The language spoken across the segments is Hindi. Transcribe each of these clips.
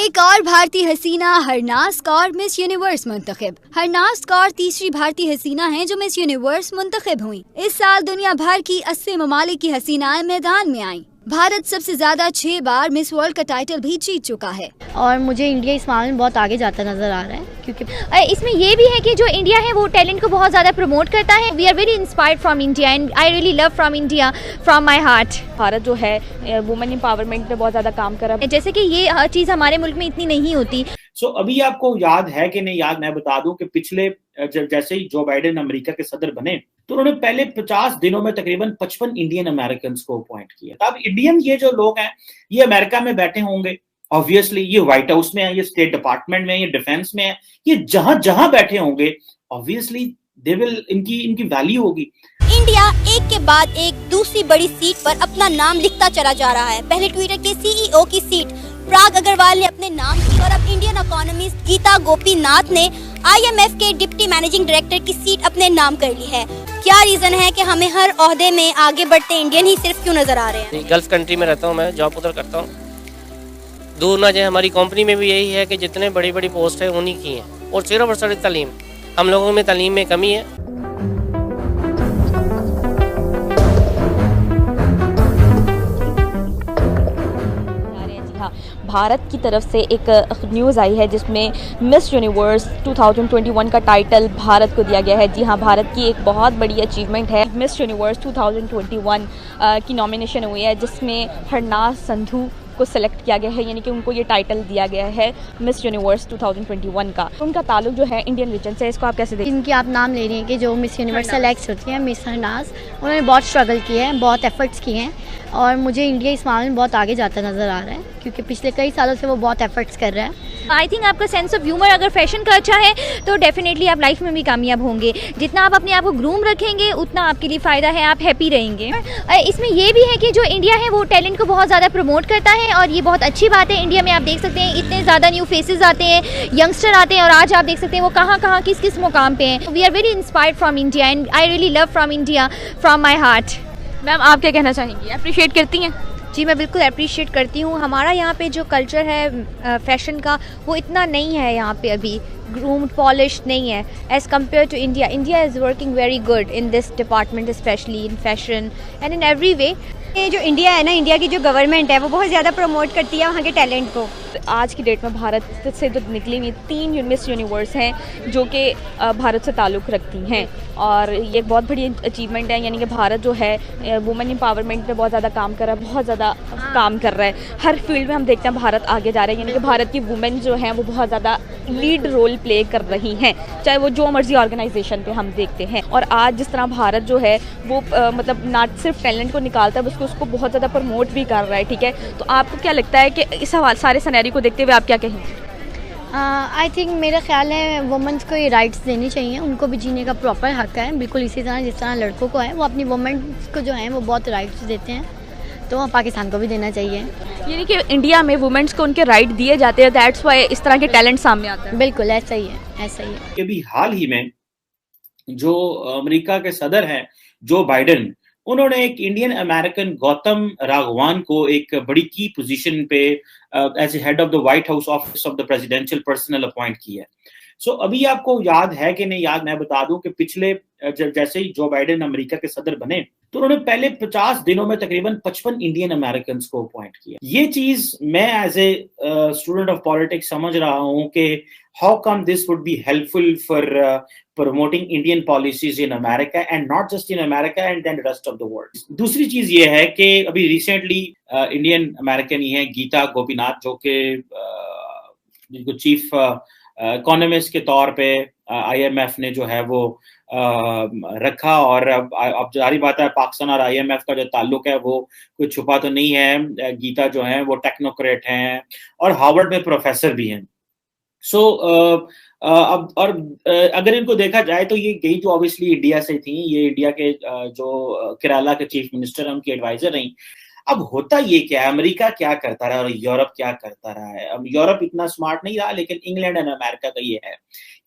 एक और भारतीय हसीना हरनाज कौर मिस यूनिवर्स मुंतखब। हरनाज कौर तीसरी भारतीय हसीना हैं जो मिस यूनिवर्स मुंतखब हुई। इस साल दुनिया भर की 80 ममालिक की हसीनाएं मैदान में आईं। भारत सबसे ज्यादा 6 बार मिस वर्ल्ड का टाइटल भी जीत चुका है और मुझे इंडिया इस मामले में बहुत आगे जाता नजर आ रहा है, क्योंकि इसमें ये भी है कि जो इंडिया है वो टैलेंट को बहुत ज़्यादा प्रमोट करता है। We are very inspired from India and I really love from India from my heart. Bharat जो है वुमेन एम्पावरमेंट पे बहुत ज़्यादा काम कर रहा है, जैसे कि ये चीज़ हमारे मुल्क में इतनी नहीं होती। अभी आपको याद है कि नहीं याद, मैं बता दूं कि पिछले जैसे ही जो बाइडेन अमेरिका के सदर बने तो उन्होंने पहले 50 दिनों में तकरीबन 55 इंडियन अमेरिकन को अपॉइंट किया। अब इंडियन ये जो लोग हैं ये अमेरिका में बैठे होंगे, ऑब्वियसली ये व्हाइट हाउस में है, ये स्टेट डिपार्टमेंट में है, ये डिफेंस में है, ये जहां जहां बैठे होंगे ऑब्वियसली दे विल इनकी वैल्यू होगी। इंडिया एक के बाद एक दूसरी बड़ी सीट पर अपना नाम लिखता चला जा रहा है। पहले ट्विटर के सीईओ की सीट पराग अग्रवाल ने अपने नाम की और अब इंडियन इकोनॉमिस्ट गीता गोपीनाथ ने आईएमएफ के डिप्टी मैनेजिंग डायरेक्टर की सीट अपने नाम कर ली है। क्या रीजन है कि हमें हर ओहदे में आगे बढ़ते इंडियन ही सिर्फ क्यों नजर आ रहे हैं? गल्फ कंट्री में रहता हूँ, मैं जॉब उधर करता हूँ, दूर ना जाए। हमारी कंपनी में भी यही है कि जितने बड़ी बड़ी पोस्ट है उन्हीं की हैं और सिर्फ और सिर्फ तालीम। हम लोगों में तालीम में कमी है। भारत की तरफ से एक न्यूज़ आई है जिसमें मिस यूनिवर्स 2021 का टाइटल भारत को दिया गया है। जी हाँ, भारत की एक बहुत बड़ी अचीवमेंट है। मिस यूनिवर्स 2021 की नॉमिनेशन हुई है जिसमें हरनाज संधू को सिलेक्ट किया गया है, यानी कि उनको ये टाइटल दिया गया है मिस यूनिवर्स 2021 का। उनका ताल्लुक जो है इंडियन रीजन से, इसको आप कैसे देखते हैं? इनकी आप नाम ले रही हैं कि जो मिस यूनिवर्स सेलेक्ट होती है, मिस हरनाज, उन्होंने बहुत स्ट्रगल किए हैं, बहुत एफर्ट्स किए हैं और मुझे इंडिया इस मामले में बहुत आगे जाता नज़र आ रहा है, क्योंकि पिछले कई सालों से वो बहुत एफर्ट्स कर रहा है। आई थिंक आपका सेंस ऑफ ह्यूमर अगर फैशन का अच्छा है तो डेफिनेटली आप लाइफ में भी कामयाब होंगे। जितना आप अपने आप को ग्रूम रखेंगे उतना आपके लिए फ़ायदा है, आप हैप्पी रहेंगे। इसमें ये भी है कि जो इंडिया है वो टैलेंट को बहुत ज़्यादा प्रमोट करता है और ये बहुत अच्छी बात है। इंडिया में आप देख सकते हैं इतने ज़्यादा न्यू फेसेस आते हैं, यंगस्टर आते हैं और आज आप देख सकते हैं वो कहाँ कहाँ किस किस मुकाम पे हैं। We are very inspired from India and I really love from India from my heart. Ma'am, आप क्या कहना चाहेंगी? अप्रिशिएट करती हैं? जी, मैं बिल्कुल अप्रिशिएट करती हूँ। हमारा यहाँ पे जो कल्चर है फैशन का वो इतना नहीं है, यहाँ पे अभी ग्रूम्ड पॉलिश नहीं है as compare to India. India is working very good in this department, specially in fashion and in every way. ये जो इंडिया है ना, इंडिया की जो गवर्नमेंट है वो बहुत ज़्यादा प्रमोट करती है वहाँ के टैलेंट को। आज की डेट में भारत से जो निकली हुई 3 मिस यूनिवर्स हैं जो कि भारत से ताल्लुक़ रखती हैं और ये एक बहुत बड़ी अचीवमेंट है। यानी कि भारत जो है वुमेन एम्पावरमेंट पे बहुत ज़्यादा काम कर रहा है, बहुत ज़्यादा काम कर रहा है। हर फील्ड में हम देखते हैं भारत आगे जा रहा है, यानी कि भारत की वुमेन जो हैं वो बहुत ज़्यादा लीड रोल प्ले कर रही हैं, चाहे वो जो मर्जी ऑर्गेनाइजेशन पे हम देखते हैं। और आज जिस तरह भारत जो है वो मतलब ना सिर्फ टैलेंट को निकालता है, उसको बहुत ज़्यादा प्रमोट भी कर रहा है। ठीक है, तो आपको क्या लगता है कि इस सारे सिनेरियो को देखते हुए आप क्या कहेंगे? आई थिंक मेरा ख्याल है वुमेन्स को ये राइट्स देने चाहिए, उनको भी जीने का प्रॉपर हक है, बिल्कुल इसी तरह जिस तरह लड़कों को है। वो अपनी वुमेन्स को जो है वो बहुत राइट्स देते हैं, तो पाकिस्तान को भी देना चाहिए। यानी कि इंडिया में वुमेन्स को उनके राइट दिए जाते हैं, दैट्स वाई इस तरह के टैलेंट सामने आता है। बिल्कुल ऐसा ही है, ऐसा ही है। अभी हाल ही में जो अमेरिका के सदर हैं जो बाइडेन, उन्होंने एक इंडियन अमेरिकन गौतम राघवान को एक बड़ी की पोजीशन पे as a head of the White House office of the presidential personal appoint किया है। अभी आपको याद है कि नहीं याद, मैं बता दूं कि पिछले जैसे ही जो बाइडेन अमेरिका के सदर बने तो उन्होंने पहले 50 दिनों में तकरीबन 55 इंडियन अमेरिकन को अपॉइंट किया। ये चीज मैं as a student of politics समझ रहा हूं कि how come this would be helpful for promoting Indian policies in America and not just in America and then the rest of the world. दूसरी चीज ये है कि अभी रिसेंटली इंडियन अमेरिकन ही है गीता गोपीनाथ, जो कि जिनको चीफ इकोनॉमिस्ट के तौर पे IMF ने जो है वो रखा। और अब जारी बात है पाकिस्तान और IMF का जो ताल्लुक है वो कोई छुपा तो नहीं है। गीता जो है वो टेक्नोक्रेट हैं और हार्वर्ड में प्रोफेसर भी हैं। अब और अगर इनको देखा जाए तो ये गई तो ऑब्वियसली इंडिया से थी, ये इंडिया के जो केरला के चीफ मिनिस्टर उनकी एडवाइजर रही। अब होता ये क्या है, अमेरिका क्या करता रहा और यूरोप क्या करता रहा है। अब यूरोप इतना स्मार्ट नहीं रहा, लेकिन इंग्लैंड एंड अमेरिका का ये है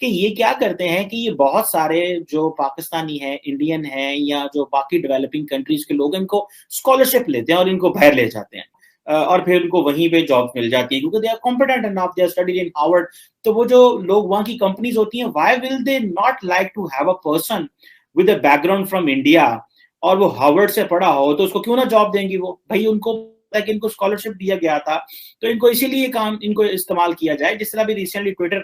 कि ये क्या करते हैं कि ये बहुत सारे जो पाकिस्तानी हैं, इंडियन हैं या जो बाकी डेवलपिंग कंट्रीज के लोग, इनको स्कॉलरशिप लेते हैं और इनको बाहर ले जाते हैं। और फिर उनको वहीं पे जॉब मिल जाती है क्योंकि they are competent enough, they are studied in Harvard. तो वो जो लोग वहाँ की कंपनीज होती हैं, why will they not like to have a person with a background from India और वो हार्वर्ड से पढ़ा हो, तो उसको क्यों ना जॉब देंगी वो? भाई उनको पता है कि इनको स्कॉलरशिप दिया गया था, तो इनको इसीलिए काम इनको इस्तेमाल किया जाए। जिस तरह भी रिसेंटली ट्विटर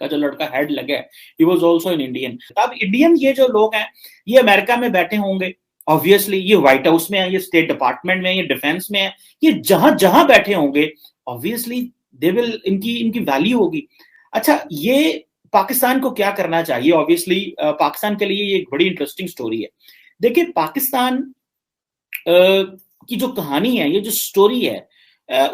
का जो लड़का हेड लगा है, he was also an Indian. अब इंडियन ये जो लोग हैं ये अमेरिका में बैठे होंगे, ऑब्वियसली ये व्हाइट हाउस में है, ये स्टेट डिपार्टमेंट में है, ये डिफेंस में है, ये जहां जहां बैठे होंगे ऑब्वियसली दे विल इनकी वैल्यू होगी। अच्छा, ये पाकिस्तान को क्या करना चाहिए? ऑब्वियसली पाकिस्तान के लिए ये एक बड़ी इंटरेस्टिंग स्टोरी है। देखिए, पाकिस्तान की जो कहानी है, ये जो स्टोरी है,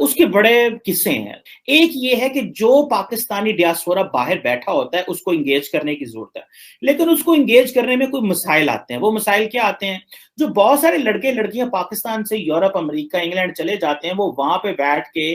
उसके बड़े किस्से हैं। एक ये है कि जो पाकिस्तानी डियास्पोरा बाहर बैठा होता है उसको इंगेज करने की जरूरत है, लेकिन उसको इंगेज करने में कोई मसाइल आते हैं। वो मसाइल क्या आते हैं? जो बहुत सारे लड़के लड़कियां पाकिस्तान से यूरोप, अमेरिका, इंग्लैंड चले जाते हैं, वो वहां पे बैठ के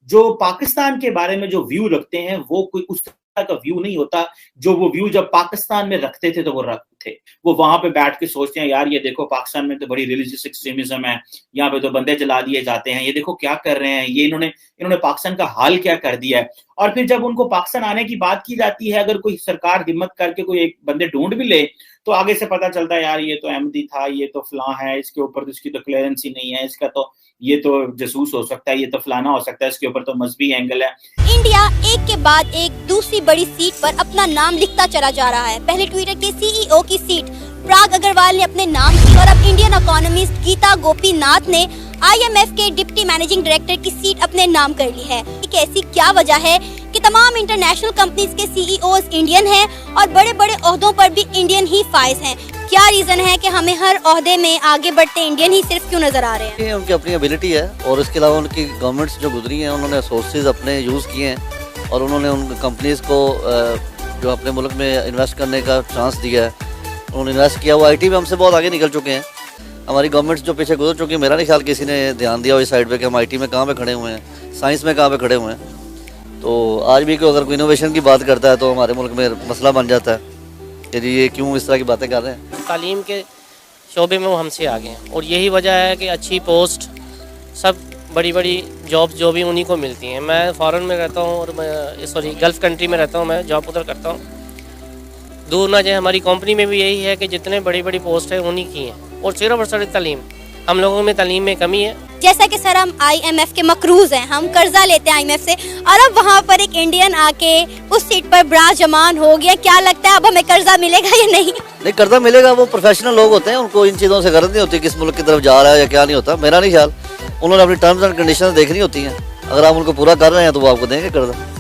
जो पाकिस्तान के बारे में जो व्यू रखते हैं वो कोई उस तरह का व्यू नहीं होता जो वो व्यू जब पाकिस्तान में रखते थे तो वो रखते थे। वो वहां पे बैठ के सोचते हैं, यार ये देखो पाकिस्तान में तो बड़ी रिलीजियस एक्सट्रीमिज्म है, यहाँ पे तो बंदे जला दिए जाते हैं, ये देखो क्या कर रहे हैं, ये इन्होंने पाकिस्तान का हाल क्या कर दिया है। और फिर जब उनको पाकिस्तान आने की बात की जाती है, अगर कोई सरकार हिम्मत करके कोई एक बंदे ढूंढ भी ले तो आगे से पता चलता है यार ये तो अहमदी था, ये तो फलां है, इसके ऊपर तो इसकी तो क्लियरेंस ही नहीं है, इसका तो ये तो जसूस हो सकता है, ये तो फलाना हो सकता है, इसके ऊपर तो मजहबी एंगल है। इंडिया एक के बाद एक दूसरी बड़ी सीट पर अपना नाम लिखता चला जा रहा है। पहले ट्विटर के सीईओ की सीट प्राग अग्रवाल ने अपने नाम की और अब इंडियन इकोनॉमिस्ट गीता गोपीनाथ ने IMF के डिप्टी मैनेजिंग डायरेक्टर की सीट अपने नाम कर ली है। एक ऐसी क्या वजह है कि तमाम इंटरनेशनल कंपनीज के CEOs इंडियन हैं और बड़े बड़े ओहदों पर भी इंडियन ही फाइज हैं? क्या रीजन है कि हमें हर ओहदे में आगे बढ़ते इंडियन ही सिर्फ क्यों नजर आ रहे हैं? ये उनकी अपनी एबिलिटी है और इसके अलावा उनकी गवर्नमेंट्स जो गुजरी हैं उन्होंने सोर्सेज अपने यूज़ किए हैं और उन्होंने उन कंपनीज़ को जो अपने मुल्क में इन्वेस्ट करने का चांस दिया है, उन्होंने इन्वेस्ट किया। वो IT में हमसे बहुत आगे निकल चुके हैं। हमारी गवर्नमेंट्स जो पीछे गुजर चुकी है, मेरा नहीं ख्याल किसी ने ध्यान दिया हो इस साइड पे कि हम IT में कहाँ पे खड़े हुए हैं, साइंस में कहाँ पे खड़े हुए हैं। तो आज भी अगर कोई इनोवेशन की बात करता है तो हमारे मुल्क में मसला बन जाता है कि ये क्यों इस तरह की बातें कर रहे हैं। तालीम के शोबे में वो हमसे आगे हैं और यही वजह है कि अच्छी पोस्ट, सब बड़ी बड़ी जॉब्स जो भी उन्हीं को मिलती हैं। मैं फ़ॉरेन में रहता हूँ और मैं गल्फ़ कंट्री में रहता हूँ, मैं जॉब उधर करता हूँ। दूर ना जाए, हमारी कंपनी में भी यही है कि जितने बड़ी बड़ी पोस्ट है उन्हीं की हैं और सिर्फ और सिर्फ तालीम। हम लोगों में तालीम में कमी है। जैसा कि सर हम IMF के मकरूज हैं, हम कर्जा लेते हैं IMF से, और अब वहाँ पर एक इंडियन आके उस सीट पर ब्राजमान हो गया। क्या लगता है अब हमें कर्जा मिलेगा या नहीं? नहीं, कर्जा मिलेगा। वो प्रोफेशनल लोग होते हैं, उनको इन चीज़ों से गर्ज नहीं होती किस मुल्क की तरफ जा रहा है या क्या नहीं होता। मेरा नहीं ख्याल, उन्होंने अपनी टर्म्स एंड कंडीशन देखनी होती हैं। अगर आप उनको पूरा कर रहे हैं तो वो आपको देंगे कर्जा।